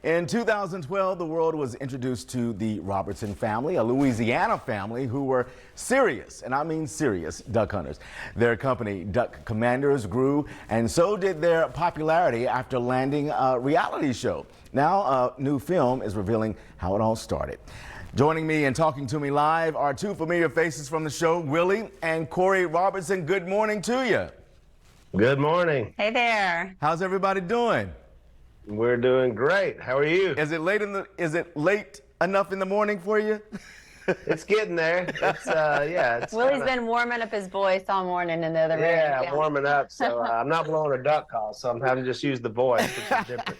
In 2012, the world was introduced to the Robertson family, a Louisiana family who were serious, and I mean serious, duck hunters. Their company, Duck Commanders, grew, and so did their popularity after landing a reality show. Now, a new film is revealing how it all started. Joining me and talking to me live are two familiar faces from the show, Willie and Korie Robertson. Good morning to you. Good morning. Hey there. How's everybody doing? We're doing great. How are you? Is it late enough in the morning for you? It's getting there. It's It's Willie's been warming up his voice all morning in the other room. Yeah, warming up. So I'm not blowing a duck call, so I'm having to just use the voice, which is different.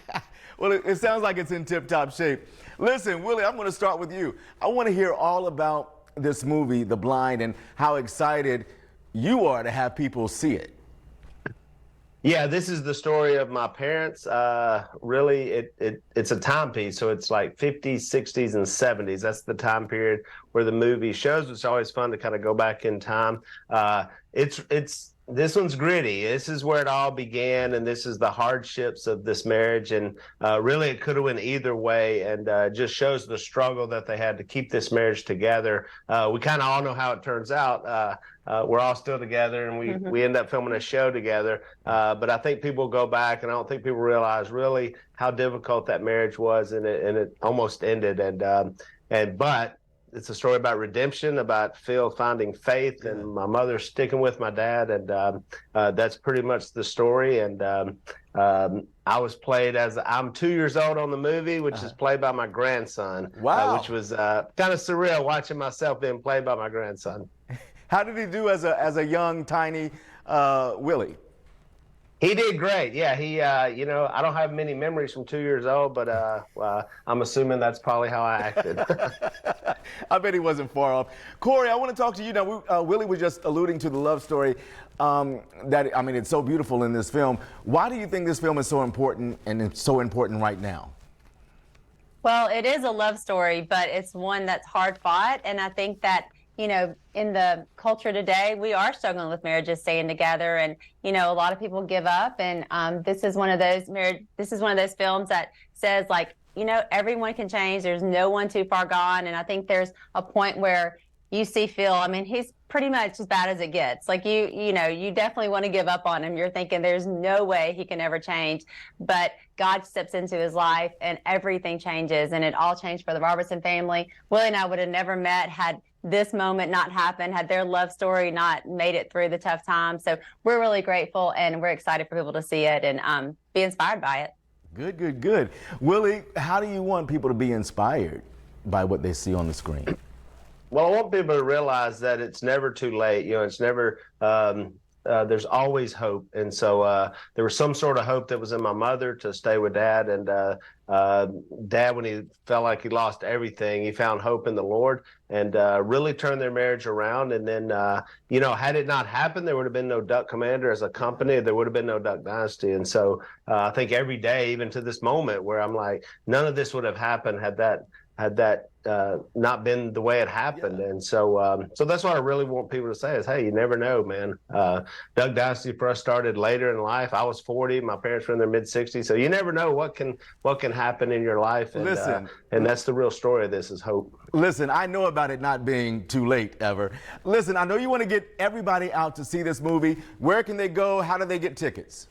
Well, it sounds like it's in tip-top shape. Listen, Willie, I'm going to start with you. I want to hear all about this movie, The Blind, and how excited you are to have people see it. Yeah, this is the story of my parents. Really, it's a timepiece, so it's like 50s, 60s, and 70s. That's the time period where the movie shows. It's always fun to kind of go back in time. This one's gritty. This is where it all began, and this is the hardships of this marriage. And really, it could have went either way, and just shows the struggle that they had to keep this marriage together. We kind of all know how it turns out. We're all still together, and we end up filming a show together. But I think people go back, and I don't think people realize really how difficult that marriage was, and it almost ended. But it's a story about redemption, about Phil finding faith, and my mother sticking with my dad, and that's pretty much the story. And I was played as I'm 2 years old on the movie, which is played by my grandson. Wow. Which was kind of surreal watching myself being played by my grandson. How did he do as a young, tiny Willie? He did great. Yeah, he, I don't have many memories from 2 years old, but I'm assuming that's probably how I acted. I bet he wasn't far off. Korie, I want to talk to you now. Willie was just alluding to the love story it's so beautiful in this film. Why do you think this film is so important, and it's so important right now? Well, it is a love story, but it's one that's hard fought, and I think that in the culture today, we are struggling with marriages staying together, and a lot of people give up. And this is one of those films that says, like, everyone can change. There's no one too far gone. And I think there's a point where you see Phil. I mean, he's pretty much as bad as it gets. Like you definitely want to give up on him. You're thinking there's no way he can ever change, but God steps into his life and everything changes, and it all changed for the Robertson family. Willie and I would have never met had this moment not happened, had their love story not made it through the tough times. So we're really grateful, and we're excited for people to see it and be inspired by it. Good, good, good. Willie, how do you want people to be inspired by what they see on the screen? Well, I want people to realize that it's never too late. It's never, there's always hope. And so there was some sort of hope that was in my mother to stay with Dad. And Dad, when he felt like he lost everything, he found hope in the Lord and really turned their marriage around. And then, had it not happened, there would have been no Duck Commander as a company. There would have been no Duck Dynasty. And so I think every day, even to this moment, where I'm like, none of this would have happened had that not been the way it happened. Yeah. And so that's what I really want people to say is, hey, you never know, man. Duck Dynasty for us started later in life. I was 40, my parents were in their mid-60s. So you never know what can happen in your life. And, listen, and that's the real story of this is hope. Listen, I know about it not being too late ever. Listen, I know you want to get everybody out to see this movie. Where can they go? How do they get tickets?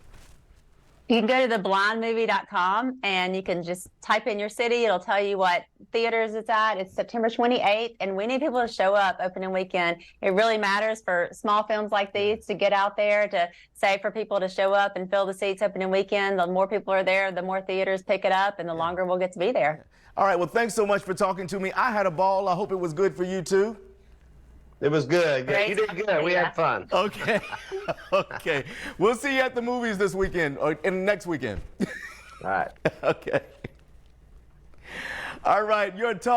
You can go to theblindmovie.com, and you can just type in your city. It'll tell you what theaters it's at. It's September 28th, and we need people to show up opening weekend. It really matters for small films like these to get out there, to say for people to show up and fill the seats opening weekend. The more people are there, the more theaters pick it up, and the longer we'll get to be there. All right, well, thanks so much for talking to me. I had a ball. I hope it was good for you, too. It was good. Great. You did good. We had fun. Okay. Okay. We'll see you at the movies this weekend or next weekend. All right. Okay. All right. Your talk.